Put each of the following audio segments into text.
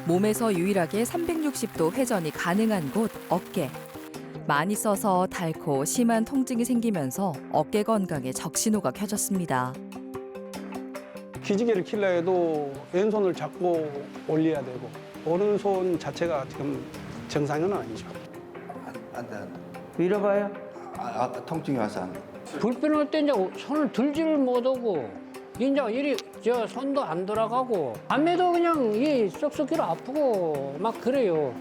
몸에서 유일하게 360도 회전이 가능한 곳 어깨. 많이 써서 닳고 심한 통증이 생기면서 어깨 건강에 적신호가 켜졌습니다. 기지개를 킬려 해도 왼손을 잡고 올려야 되고 오른손 자체가 지금 정상은 아니죠. 안 돼. 밀어봐요. 통증이 와서 안 돼. 불편할 때 이제 손을 들지를 못하고 이제 이리 저 손도 안 돌아가고 밤에도 그냥 이 쏙쏙이로 아프고 막 그래요.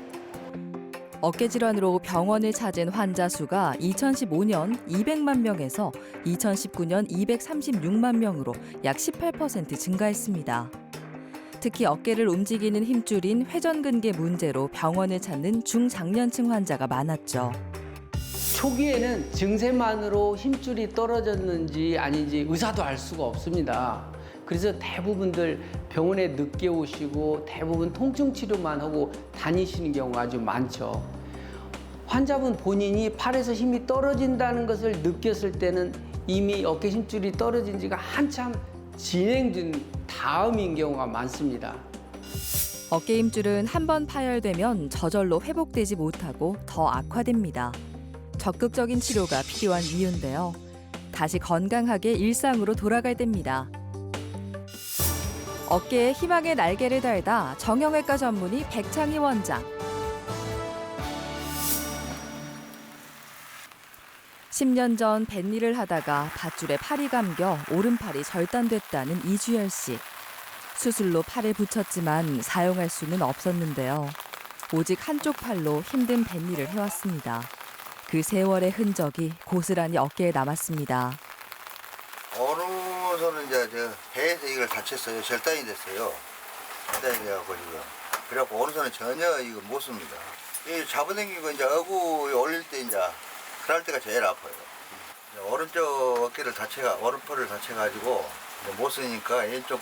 어깨 질환으로 병원을 찾은 환자 수가 2015년 200만 명에서 2019년 236만 명으로 약 18% 증가했습니다. 특히 어깨를 움직이는 힘줄인 회전근개 문제로 병원을 찾는 중장년층 환자가 많았죠. 초기에는 증세만으로 힘줄이 떨어졌는지 아닌지 의사도 알 수가 없습니다. 그래서 대부분들 병원에 늦게 오시고 대부분 통증 치료만 하고 다니시는 경우가 아주 많죠. 환자분 본인이 팔에서 힘이 떨어진다는 것을 느꼈을 때는 이미 어깨 힘줄이 떨어진 지가 한참 진행 중 다음인 경우가 많습니다. 어깨 힘줄은 한 번 파열되면 저절로 회복되지 못하고 더 악화됩니다. 적극적인 치료가 필요한 이유인데요. 다시 건강하게 일상으로 돌아갈 때입니다. 어깨에 희망의 날개를 달다 정형외과 전문의 백창희 원장. 10년 전 뱃일을 하다가 밧줄에 팔이 감겨 오른팔이 절단됐다는 이주열 씨. 수술로 팔을 붙였지만 사용할 수는 없었는데요. 오직 한쪽 팔로 힘든 뱃일을 해왔습니다. 그 세월의 흔적이 고스란히 어깨에 남았습니다. 오른손은 이제 저 배에서 이걸 다쳤어요. 절단이 됐어요. 절단이 돼갖고 지금. 그래갖고 오른손은 전혀 이거 못 씁니다. 이 잡아당기고 이제 어구 올릴 때 이제 그럴 때가 제일 아파요. 이제 오른쪽 어깨를 오른팔을 다쳐가지고 이제 못 쓰니까 왼쪽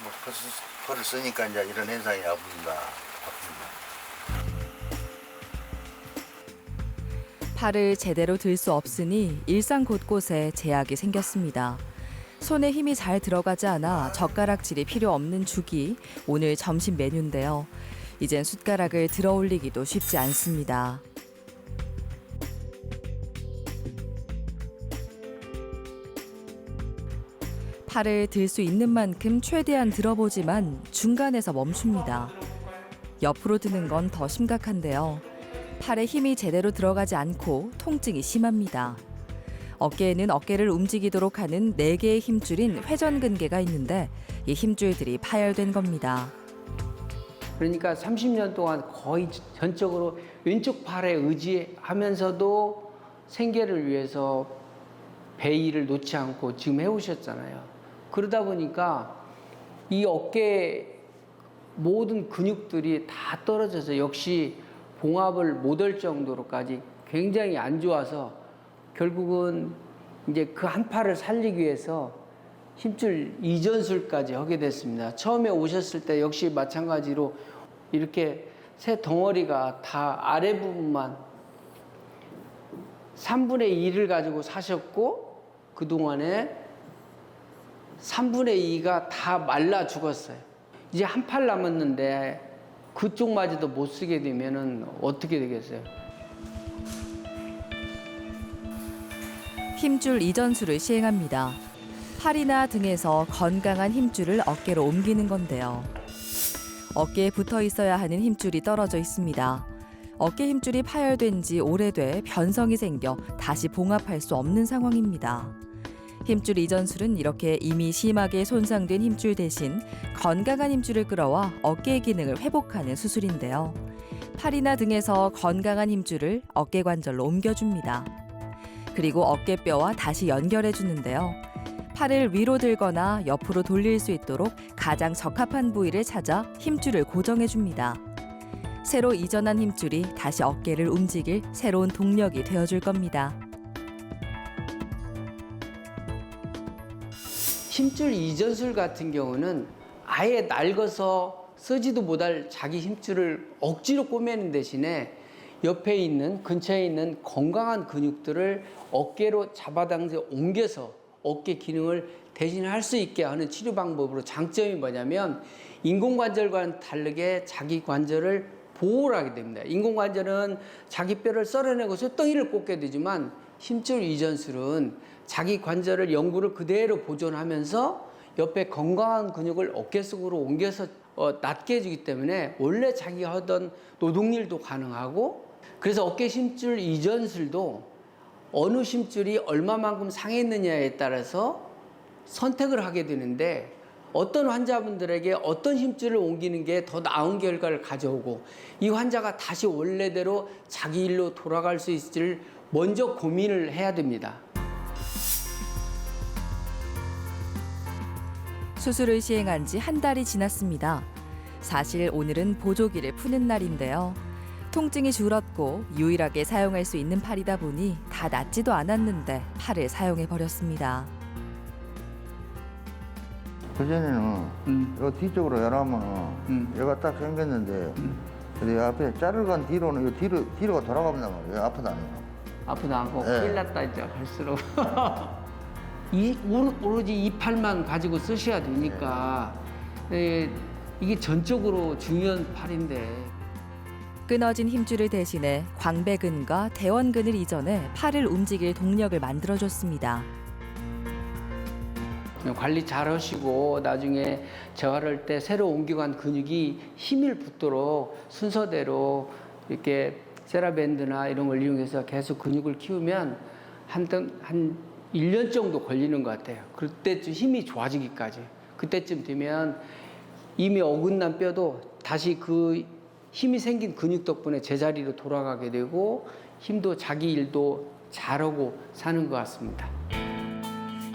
팔을 쓰니까 이제 이런 현상이 아픕니다. 팔을 제대로 들 수 없으니 일상 곳곳에 제약이 생겼습니다. 손에 힘이 잘 들어가지 않아 젓가락질이 필요 없는 죽이 오늘 점심 메뉴인데요. 이젠 숟가락을 들어 올리기도 쉽지 않습니다. 팔을 들 수 있는 만큼 최대한 들어보지만 중간에서 멈춥니다. 옆으로 드는 건 더 심각한데요. 팔에 힘이 제대로 들어가지 않고 통증이 심합니다. 어깨에는 어깨를 움직이도록 하는 4개의 힘줄인 회전근개가 있는데 이 힘줄들이 파열된 겁니다. 그러니까 30년 동안 거의 전적으로 왼쪽 팔에 의지하면서도 생계를 위해서 배일을 놓지 않고 지금 해오셨잖아요. 그러다 보니까 이 어깨 모든 근육들이 다 떨어져서 역시 봉합을 못할 정도로까지 굉장히 안 좋아서 결국은 이제 그 한 팔을 살리기 위해서 힘줄 이전술까지 하게 됐습니다. 처음에 오셨을 때 역시 마찬가지로 이렇게 새 덩어리가 다 아래 부분만 3분의 2를 가지고 사셨고 그동안에 3분의 2가 다 말라 죽었어요. 이제 한 팔 남았는데 그쪽마저도 못 쓰게 되면은 어떻게 되겠어요? 힘줄 이전술을 시행합니다. 팔이나 등에서 건강한 힘줄을 어깨로 옮기는 건데요. 어깨에 붙어 있어야 하는 힘줄이 떨어져 있습니다. 어깨 힘줄이 파열된 지 오래돼 변성이 생겨 다시 봉합할 수 없는 상황입니다. 힘줄 이전술은 이렇게 이미 심하게 손상된 힘줄 대신 건강한 힘줄을 끌어와 어깨의 기능을 회복하는 수술인데요. 팔이나 등에서 건강한 힘줄을 어깨 관절로 옮겨줍니다. 그리고 어깨뼈와 다시 연결해 주는데요. 팔을 위로 들거나 옆으로 돌릴 수 있도록 가장 적합한 부위를 찾아 힘줄을 고정해 줍니다. 새로 이전한 힘줄이 다시 어깨를 움직일 새로운 동력이 되어줄 겁니다. 힘줄 이전술 같은 경우는 아예 낡아서 쓰지도 못할 자기 힘줄을 억지로 꼬매는 대신에 옆에 있는 근처에 있는 건강한 근육들을 어깨로 잡아당겨 옮겨서 어깨 기능을 대신할 수 있게 하는 치료 방법으로 장점이 뭐냐면 인공관절과는 다르게 자기 관절을 보호를 하게 됩니다. 인공관절은 자기 뼈를 썰어내고 쇳덩이를 꽂게 되지만 힘줄 이전술은 자기 관절을 연구를 그대로 보존하면서 옆에 건강한 근육을 어깨 속으로 옮겨서 낫게 해주기 때문에 원래 자기가 하던 노동일도 가능하고, 그래서 어깨 힘줄 이전술도 어느 힘줄이 얼마만큼 상했느냐에 따라서 선택을 하게 되는데, 어떤 환자분들에게 어떤 힘줄을 옮기는 게 더 나은 결과를 가져오고 이 환자가 다시 원래대로 자기 일로 돌아갈 수 있을지를 먼저 고민을 해야 됩니다. 수술을 시행한 지 한 달이 지났습니다. 사실 오늘은 보조기를 푸는 날인데요. 통증이 줄었고 유일하게 사용할 수 있는 팔이다 보니 다 낫지도 않았는데 팔을 사용해 버렸습니다. 그전에는 요 뒤쪽으로 열하면 얘가 딱 생겼는데 근데 앞에 자를 간 뒤로는 요 뒤로가 돌아가본단 말이에요. 아프다 안 해요. 아프다 않고 네. 큰일 났다 이제 갈수록 오로지 이 팔만 가지고 쓰셔야 되니까 이게 전적으로 중요한 팔인데. 끊어진 힘줄을 대신해 광배근과 대원근을 이전해 팔을 움직일 동력을 만들어줬습니다. 관리 잘 하시고 나중에 재활할 때 새로 옮겨간 근육이 힘을 붙도록 순서대로 이렇게 세라밴드나 이런 걸 이용해서 계속 근육을 키우면 한 1년 정도 걸리는 것 같아요. 그때쯤 힘이 좋아지기까지. 그때쯤 되면 이미 어긋난 뼈도 다시 그 힘이 생긴 근육 덕분에 제자리로 돌아가게 되고 힘도 자기 일도 잘하고 사는 것 같습니다.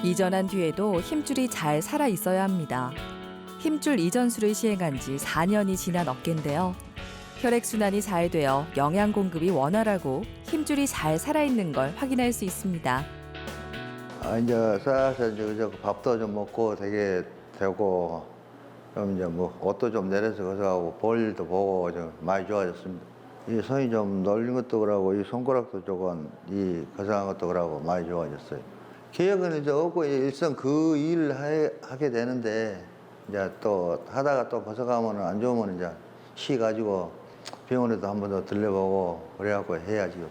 이전한 뒤에도 힘줄이 잘 살아 있어야 합니다. 힘줄 이전술을 시행한 지 4년이 지난 어깨인데요. 혈액순환이 잘 되어 영양 공급이 원활하고 힘줄이 잘 살아있는 걸 확인할 수 있습니다. 이제 쌓아서 이제 밥도 좀 먹고 되게 되고 좀 이제 뭐 옷도 좀 내려서 거서하고 볼 일도 보고 좀 많이 좋아졌습니다. 이 손이 좀 놀린 것도 그러고 이 손가락도 조금 이 거성한 것도 그러고 많이 좋아졌어요. 계획은 이제 없고 일선 그 일을 하게 되는데 이제 또 하다가 또 벗어가면 안 좋으면 이제 쉬가지고 병원에도 한 번 더 들려보고 그래갖고 해야지요.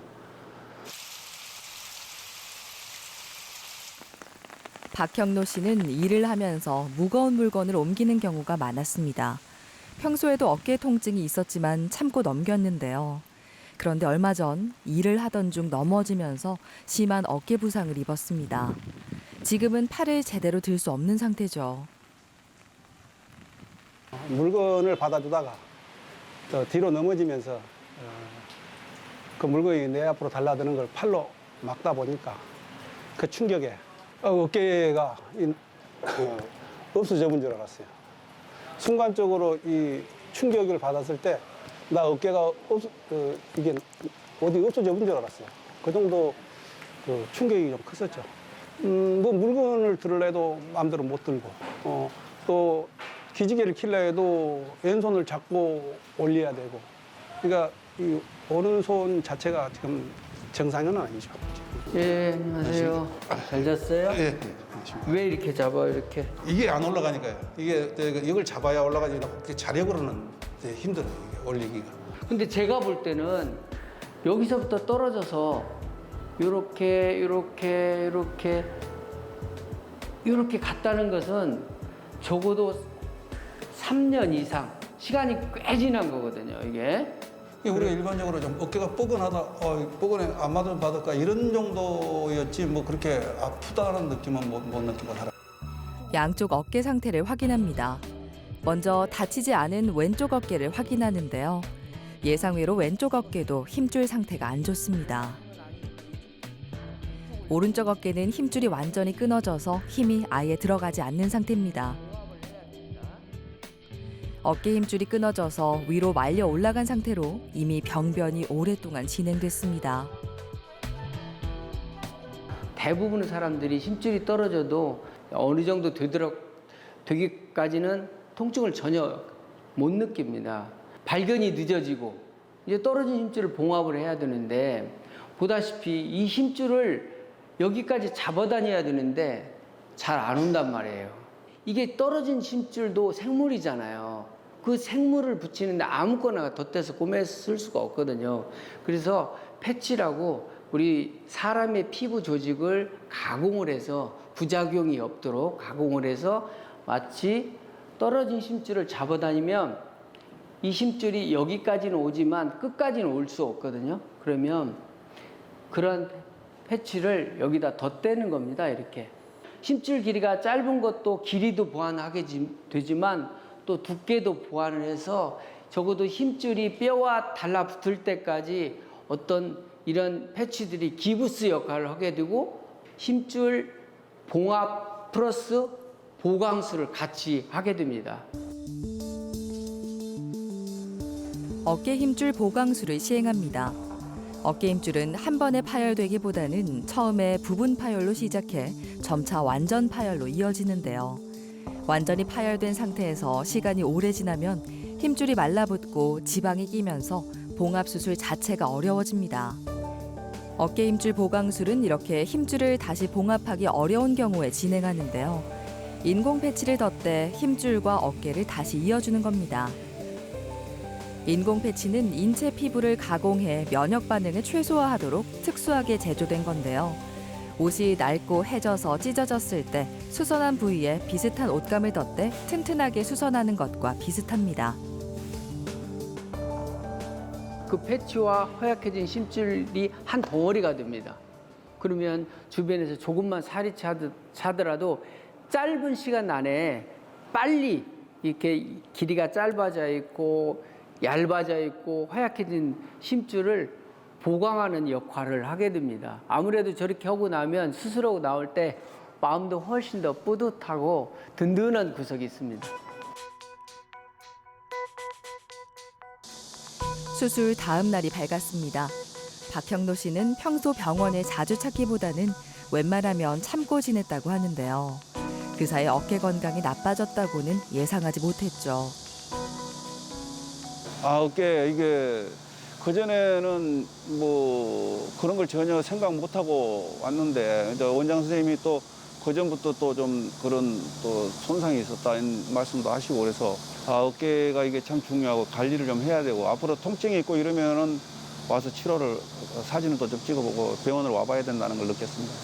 박형로 씨는 일을 하면서 무거운 물건을 옮기는 경우가 많았습니다. 평소에도 어깨 통증이 있었지만 참고 넘겼는데요. 그런데 얼마 전 일을 하던 중 넘어지면서 심한 어깨 부상을 입었습니다. 지금은 팔을 제대로 들 수 없는 상태죠. 물건을 받아주다가 또 뒤로 넘어지면서 그 물건이 내 앞으로 달라드는 걸 팔로 막다 보니까 그 충격에 어깨가 없어져 본 줄 알았어요. 순간적으로 이 충격을 받았을 때 나 어깨가 이게 어디 없어져 본 줄 알았어요. 그 정도 그 충격이 좀 컸었죠. 뭐 물건을 들으려도 마음대로 못 들고 또 기지개를 킬려 해도 왼손을 잡고 올려야 되고, 그러니까 이 오른손 자체가 지금 정상은 아니죠. 예, 안녕하세요. 잘 잤어요? 예. 왜 이렇게 잡아요, 이렇게? 이게 안 올라가니까요. 이게 이걸 잡아야 올라가지 자력으로는 힘들어요. 이게 올리기가. 근데 제가 볼 때는 여기서부터 떨어져서 이렇게 갔다는 것은 적어도 3년 이상 시간이 꽤 지난 거거든요, 이게. 우리가 일반적으로 좀 어깨가 뻐근하다, 뻐근해 안 맞으면 받을까 이런 정도였지 뭐 그렇게 아프다는 느낌은 못 느끼고 살아. 양쪽 어깨 상태를 확인합니다. 먼저 다치지 않은 왼쪽 어깨를 확인하는데요. 예상외로 왼쪽 어깨도 힘줄 상태가 안 좋습니다. 오른쪽 어깨는 힘줄이 완전히 끊어져서 힘이 아예 들어가지 않는 상태입니다. 어깨 힘줄이 끊어져서 위로 말려 올라간 상태로 이미 병변이 오랫동안 진행됐습니다. 대부분의 사람들이 힘줄이 떨어져도 어느 정도 되기까지는 통증을 전혀 못 느낍니다. 발견이 늦어지고 이제 떨어진 힘줄을 봉합을 해야 되는데, 보다시피 이 힘줄을 여기까지 잡아 다녀야 되는데 잘 안 온단 말이에요. 이게 떨어진 힘줄도 생물이잖아요. 그 생물을 붙이는데 아무거나 덧대서 꼬매 쓸 수가 없거든요. 그래서 패치라고 우리 사람의 피부 조직을 가공을 해서 부작용이 없도록 가공을 해서 마치 떨어진 힘줄을 잡아다니면 이 힘줄이 여기까지는 오지만 끝까지는 올 수 없거든요. 그러면 그런 패치를 여기다 덧대는 겁니다. 이렇게. 힘줄 길이가 짧은 것도 길이도 보완하게 되지만 또 두께도 보완을 해서 적어도 힘줄이 뼈와 달라붙을 때까지 어떤 이런 패치들이 기부스 역할을 하게 되고 힘줄 봉합 플러스 보강수를 같이 하게 됩니다. 어깨 힘줄 보강수를 시행합니다. 어깨 힘줄은 한 번에 파열되기보다는 처음에 부분 파열로 시작해 점차 완전 파열로 이어지는데요. 완전히 파열된 상태에서 시간이 오래 지나면 힘줄이 말라붙고 지방이 끼면서 봉합 수술 자체가 어려워집니다. 어깨 힘줄 보강술은 이렇게 힘줄을 다시 봉합하기 어려운 경우에 진행하는데요. 인공 패치를 덧대 힘줄과 어깨를 다시 이어주는 겁니다. 인공 패치는 인체 피부를 가공해 면역 반응을 최소화하도록 특수하게 제조된 건데요. 옷이 낡고 해져서 찢어졌을 때 수선한 부위에 비슷한 옷감을 덧대 튼튼하게 수선하는 것과 비슷합니다. 그 패치와 허약해진 힘줄이 한 덩어리가 됩니다. 그러면 주변에서 조금만 살이 차더라도 짧은 시간 안에 빨리 이렇게 길이가 짧아져 있고 얇아져 있고 허약해진 힘줄을 보강하는 역할을 하게 됩니다. 아무래도 저렇게 하고 나면 수술하고 나올 때 마음도 훨씬 더 뿌듯하고 든든한 구석이 있습니다. 수술 다음 날이 밝았습니다. 박형노 씨는 평소 병원에 자주 찾기보다는 웬만하면 참고 지냈다고 하는데요. 그 사이 어깨 건강이 나빠졌다고는 예상하지 못했죠. 어깨 이게 그전에는 뭐 그런 걸 전혀 생각 못 하고 왔는데 이제 원장 선생님이 또 그전부터 또 좀 그런 또 손상이 있었다는 말씀도 하시고 그래서 어깨가 이게 참 중요하고 관리를 좀 해야 되고 앞으로 통증이 있고 이러면은 와서 치료를 사진을 또 좀 찍어보고 병원을 와봐야 된다는 걸 느꼈습니다.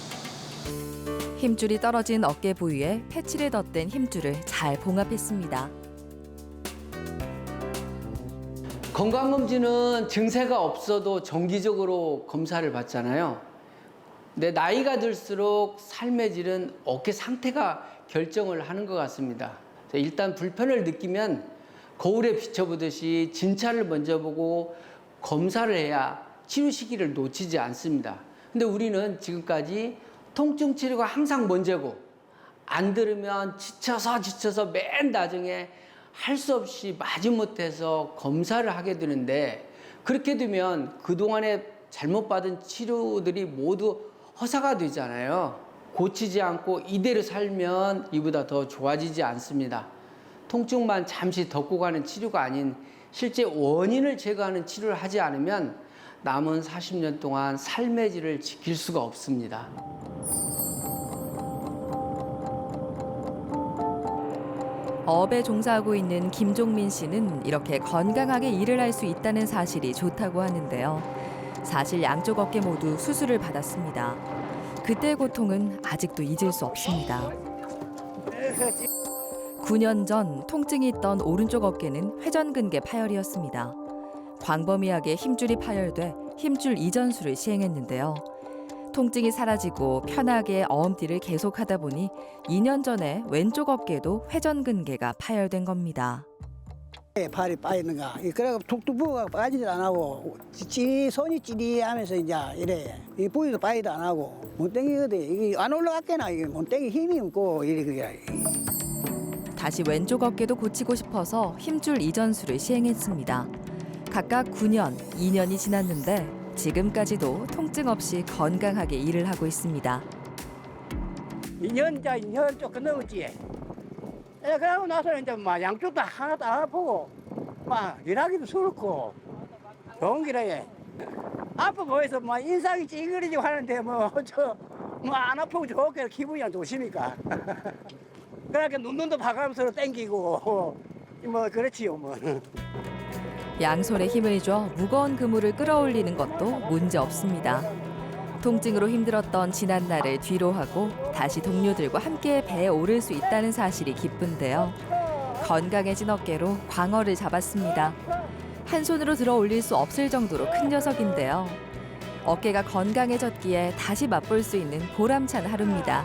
힘줄이 떨어진 어깨 부위에 패치를 덧댄 힘줄을 잘 봉합했습니다. 건강검진은 증세가 없어도 정기적으로 검사를 받잖아요. 근데 나이가 들수록 삶의 질은 어깨 상태가 결정을 하는 것 같습니다. 일단 불편을 느끼면 거울에 비춰보듯이 진찰을 먼저 보고 검사를 해야 치료 시기를 놓치지 않습니다. 근데 우리는 지금까지 통증 치료가 항상 먼저고 안 들으면 지쳐서 맨 나중에 할 수 없이 마지못해서 검사를 하게 되는데 그렇게 되면 그동안에 잘못 받은 치료들이 모두 허사가 되잖아요. 고치지 않고 이대로 살면 이보다 더 좋아지지 않습니다. 통증만 잠시 덮고 가는 치료가 아닌 실제 원인을 제거하는 치료를 하지 않으면 남은 40년 동안 삶의 질을 지킬 수가 없습니다. 어업에 종사하고 있는 김종민 씨는 이렇게 건강하게 일을 할 수 있다는 사실이 좋다고 하는데요. 사실 양쪽 어깨 모두 수술을 받았습니다. 그때의 고통은 아직도 잊을 수 없습니다. 9년 전 통증이 있던 오른쪽 어깨는 회전근개 파열이었습니다. 광범위하게 힘줄이 파열돼 힘줄 이전술을 시행했는데요. 통증이 사라지고 편하게 어음띠를 계속하다 보니 2년 전에 왼쪽 어깨도 회전근개가 파열된 겁니다. 팔이 빠지는가. 그래가 툭툭 부어가 빠지도 안 하고 손이 찌릿하면서 이제 이래. 이 부위도 빠지도 안 하고 못 당기거든. 이게 안 올라갔겠나. 이게 못 당기 힘이 없고 이래 그게. 다시 왼쪽 어깨도 고치고 싶어서 힘줄 이전술을 시행했습니다. 각각 9년, 2년이 지났는데 지금까지도 통증 없이 건강하게 일을 하고 있습니다. 2년 조금 넘었지. 그러고 나서 이제 막 양쪽 다 하나도 안 아프고 막 일하기도 수월고 좋은 기라에 아파 보여서 막 인상이 찌그러지고 하는데 뭐 저 뭐 안 아프고 좋게 기분이 안 좋으시니까. 그러니까 눈도 봐가면서 땡기고 뭐 그렇지요 뭐. 양손에 힘을 줘 무거운 그물을 끌어올리는 것도 문제 없습니다. 통증으로 힘들었던 지난 날을 뒤로하고 다시 동료들과 함께 배에 오를 수 있다는 사실이 기쁜데요. 건강해진 어깨로 광어를 잡았습니다. 한 손으로 들어 올릴 수 없을 정도로 큰 녀석인데요. 어깨가 건강해졌기에 다시 맛볼 수 있는 보람찬 하루입니다.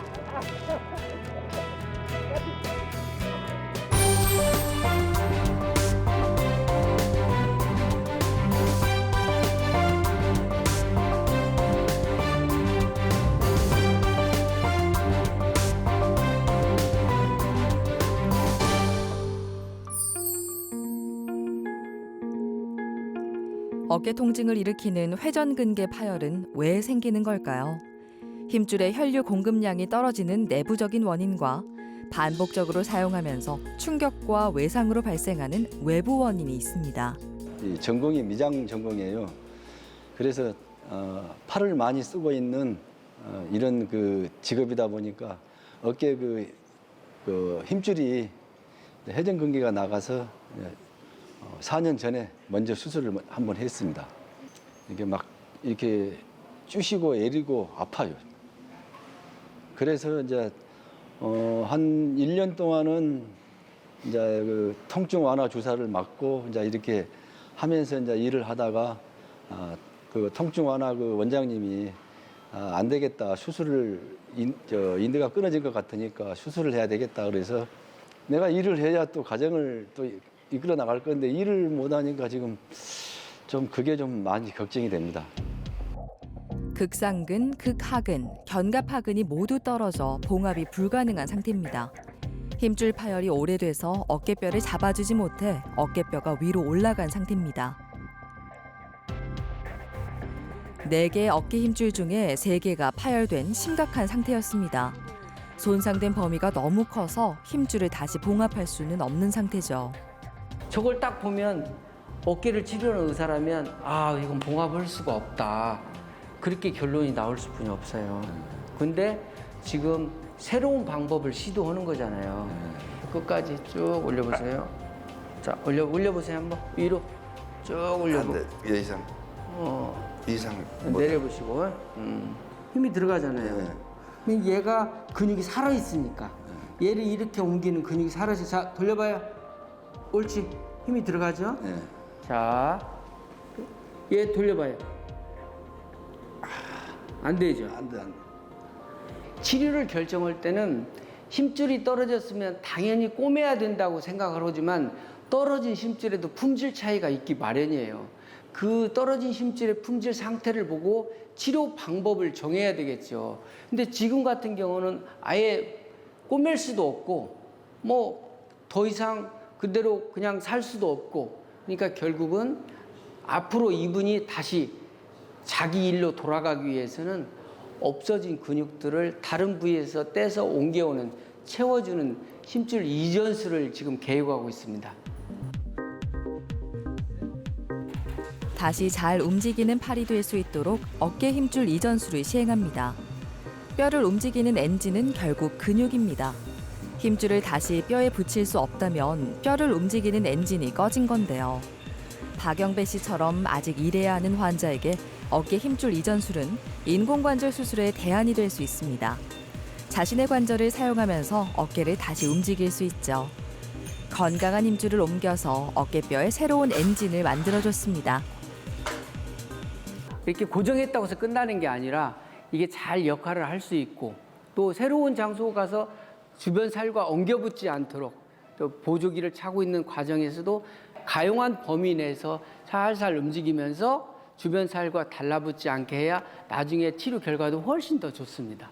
어깨 통증을 일으키는 회전근개 파열은 왜 생기는 걸까요? 힘줄의 혈류 공급량이 떨어지는 내부적인 원인과 반복적으로 사용하면서 충격과 외상으로 발생하는 외부 원인이 있습니다. 이 전공이 미장 전공이에요. 그래서 팔을 많이 쓰고 있는 이런 그 직업이다 보니까 어깨 그 힘줄이 회전근개가 나가서 4년 전에 먼저 수술을 한번 했습니다. 이게 막 이렇게 쑤시고 애리고 아파요. 그래서 이제 한 1년 동안은 이제 그 통증 완화 주사를 맞고 이제 이렇게 하면서 이제 일을 하다가 그 통증 완화 그 원장님이 안 되겠다, 수술을 인대가 끊어진 것 같으니까 수술을 해야 되겠다 그래서 내가 일을 해야 또 가정을 또 이끌어 나갈 건데 일을 못 하니까 지금 좀 그게 좀 많이 걱정이 됩니다. 극상근, 극하근, 견갑하근이 모두 떨어져 봉합이 불가능한 상태입니다. 힘줄 파열이 오래돼서 어깨뼈를 잡아주지 못해 어깨뼈가 위로 올라간 상태입니다. 4개의 어깨 힘줄 중에 3개가 파열된 심각한 상태였습니다. 손상된 범위가 너무 커서 힘줄을 다시 봉합할 수는 없는 상태죠. 저걸 딱 보면 어깨를 치료하는 의사라면 아 이건 봉합할 수가 없다. 그렇게 결론이 나올 수뿐이 없어요. 근데 지금 새로운 방법을 시도하는 거잖아요. 끝까지 쭉 올려보세요. 자 올려보세요 한번 위로 쭉 올려보고 이 이상 이상 내려보시고 힘이 들어가잖아요. 근데 얘가 근육이 살아있으니까 얘를 이렇게 옮기는 근육이 살아있어. 자 돌려봐요. 옳지. 힘이 들어가죠? 네. 자, 얘 돌려봐요. 안 되죠? 안 돼, 안 돼. 치료를 결정할 때는 힘줄이 떨어졌으면 당연히 꼬매야 된다고 생각을 하지만 떨어진 힘줄에도 품질 차이가 있기 마련이에요. 그 떨어진 힘줄의 품질 상태를 보고 치료 방법을 정해야 되겠죠. 근데 지금 같은 경우는 아예 꼬맬 수도 없고 뭐 더 이상 그대로 그냥 살 수도 없고 그러니까 결국은 앞으로 이분이 다시 자기 일로 돌아가기 위해서는 없어진 근육들을 다른 부위에서 떼서 옮겨오는 채워주는 힘줄 이전술을 지금 계획하고 있습니다. 다시 잘 움직이는 팔이 될 수 있도록 어깨 힘줄 이전술을 시행합니다. 뼈를 움직이는 엔진은 결국 근육입니다. 힘줄을 다시 뼈에 붙일 수 없다면 뼈를 움직이는 엔진이 꺼진 건데요. 박영배 씨처럼 아직 일해야 하는 환자에게 어깨 힘줄 이전술은 인공관절 수술의 대안이 될 수 있습니다. 자신의 관절을 사용하면서 어깨를 다시 움직일 수 있죠. 건강한 힘줄을 옮겨서 어깨뼈에 새로운 엔진을 만들어줬습니다. 이렇게 고정했다고 해서 끝나는 게 아니라 이게 잘 역할을 할 수 있고 또 새로운 장소 가서 주변 살과 엉겨붙지 않도록 또 보조기를 차고 있는 과정에서도 가용한 범위 내에서 살살 움직이면서 주변 살과 달라붙지 않게 해야 나중에 치료 결과도 훨씬 더 좋습니다.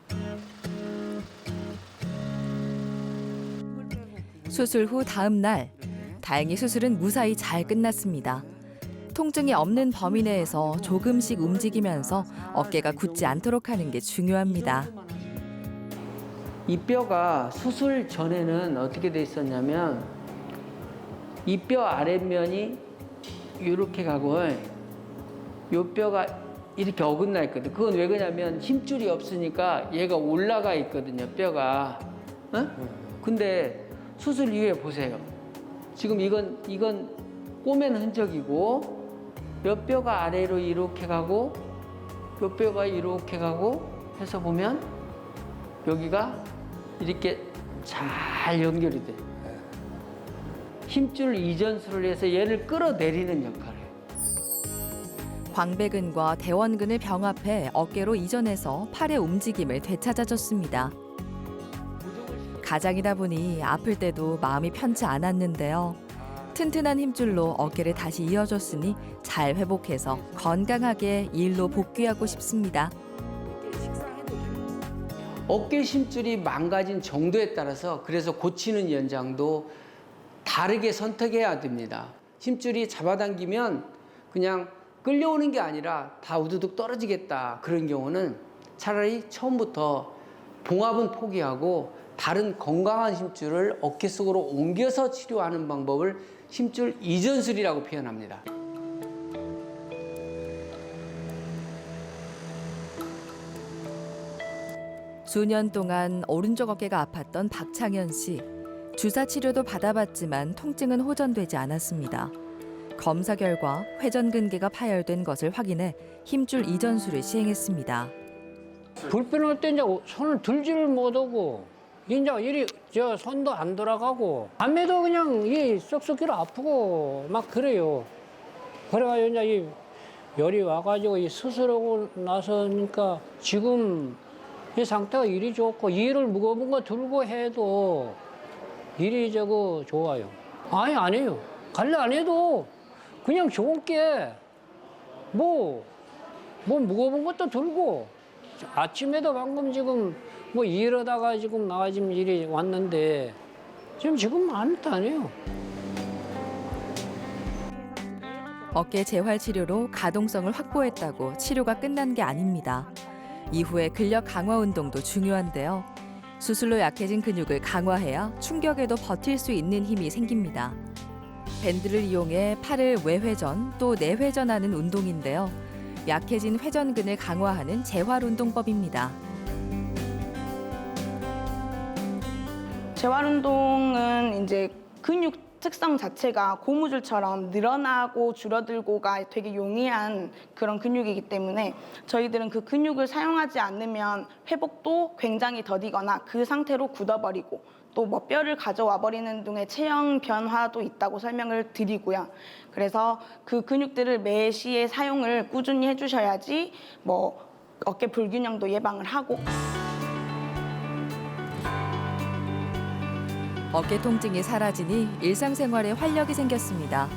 수술 후 다음 날, 다행히 수술은 무사히 잘 끝났습니다. 통증이 없는 범위 내에서 조금씩 움직이면서 어깨가 굳지 않도록 하는 게 중요합니다. 이 뼈가 수술 전에는 어떻게 돼 있었냐면 이 뼈 아랫면이 이렇게 가고 이 뼈가 이렇게 어긋나 있거든. 그건 왜 그러냐면 힘줄이 없으니까 얘가 올라가 있거든요, 뼈가. 어? 근데 수술 이후에 보세요. 지금 이건 꼬맨 흔적이고 몇 뼈가 아래로 이렇게 가고 몇 뼈가 이렇게 가고 해서 보면 여기가 이렇게 잘 연결이 돼. 힘줄 이전술을 해서 얘를 끌어내리는 역할을 해요. 광배근과 대원근을 병합해 어깨로 이전해서 팔의 움직임을 되찾아줬습니다. 가장이다 보니 아플 때도 마음이 편치 않았는데요. 튼튼한 힘줄로 어깨를 다시 이어줬으니 잘 회복해서 건강하게 일로 복귀하고 싶습니다. 어깨 힘줄이 망가진 정도에 따라서 그래서 고치는 연장도 다르게 선택해야 됩니다. 힘줄이 잡아당기면 그냥 끌려오는 게 아니라 다 우두둑 떨어지겠다. 그런 경우는 차라리 처음부터 봉합은 포기하고 다른 건강한 힘줄을 어깨 속으로 옮겨서 치료하는 방법을 힘줄 이전술이라고 표현합니다. 수년 동안 오른쪽 어깨가 아팠던 박창현 씨. 주사 치료도 받아봤지만 통증은 호전되지 않았습니다. 검사 결과 회전근개가 파열된 것을 확인해 힘줄 이전술을 시행했습니다. 불편할 때 이제 손을 들지를 못하고 이제 이리 저 손도 안 돌아가고 밤에도 그냥 이 썩썩이로 아프고 막 그래요. 그래가지고 이제 이 열이 와가지고 이 수술하고 나서니까 지금 이 상태가 이리 좋고 일을 무거운 거 들고 해도 일이 저거 좋아요. 아니 안 해요. 관리 안 해도 그냥 좋은 게 뭐 무거운 것도 들고 아침에도 방금 지금 뭐 일하다가 지금 나와 지금 일이 왔는데 지금 아무것도 안 해요. 어깨 재활 치료로 가동성을 확보했다고 치료가 끝난 게 아닙니다. 이후에 근력 강화 운동도 중요한데요. 수술로 약해진 근육을 강화해야 충격에도 버틸 수 있는 힘이 생깁니다. 밴드를 이용해 팔을 외회전 또 내회전하는 운동인데요. 약해진 회전근을 강화하는 재활 운동법입니다. 재활 운동은 이제 근육 특성 자체가 고무줄처럼 늘어나고 줄어들고가 되게 용이한 그런 근육이기 때문에 저희들은 그 근육을 사용하지 않으면 회복도 굉장히 더디거나 그 상태로 굳어버리고 또 뭐 뼈를 가져와 버리는 등의 체형 변화도 있다고 설명을 드리고요. 그래서 그 근육들을 매시에 사용을 꾸준히 해주셔야지 뭐 어깨 불균형도 예방을 하고 어깨 통증이 사라지니 일상생활에 활력이 생겼습니다.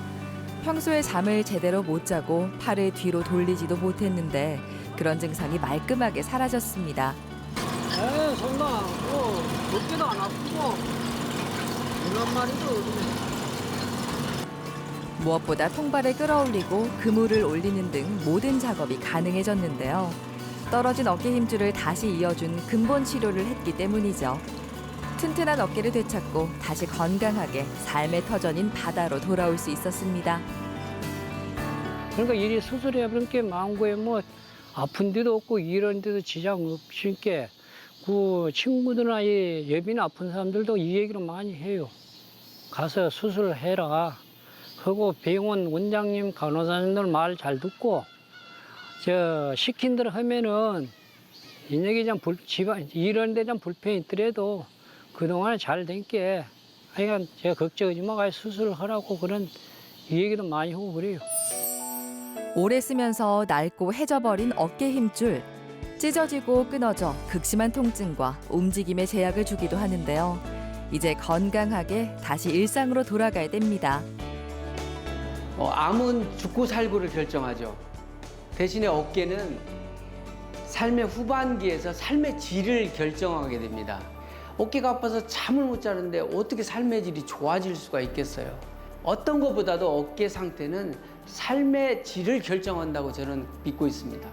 평소에 잠을 제대로 못 자고 팔을 뒤로 돌리지도 못했는데 그런 증상이 말끔하게 사라졌습니다. 에 손도 안 아프고 어깨도 안 아프고 이런 말이도 없네. 무엇보다 통발을 끌어올리고 그물을 올리는 등 모든 작업이 가능해졌는데요. 떨어진 어깨 힘줄을 다시 이어준 근본 치료를 했기 때문이죠. 튼튼한 어깨를 되찾고 다시 건강하게 삶의 터전인 바다로 돌아올 수 있었습니다. 그러니까 일이 수술해 그렇게 마음고에 뭐 아픈 데도 없고 이런 데도 지장 없으니까 그 친구들이나 이 예비나 아픈 사람들도 이 얘기를 많이 해요. 가서 수술해라 하고 병원 원장님 간호사님들 말 잘 듣고 저 시킨 대로 하면은 인력이 좀 집안 이런 데 좀 불편이 있더라도 그동안에 잘 된 게 하여간 제가 걱정하지 마 수술을 하라고 그런 이 얘기도 많이 하고 그래요. 오래 쓰면서 낡고 해져버린 어깨 힘줄. 찢어지고 끊어져 극심한 통증과 움직임에 제약을 주기도 하는데요. 이제 건강하게 다시 일상으로 돌아가야 됩니다. 암은 죽고 살고를 결정하죠. 대신에 어깨는 삶의 후반기에서 삶의 질을 결정하게 됩니다. 어깨가 아파서 잠을 못 자는데 어떻게 삶의 질이 좋아질 수가 있겠어요? 어떤 것보다도 어깨 상태는 삶의 질을 결정한다고 저는 믿고 있습니다.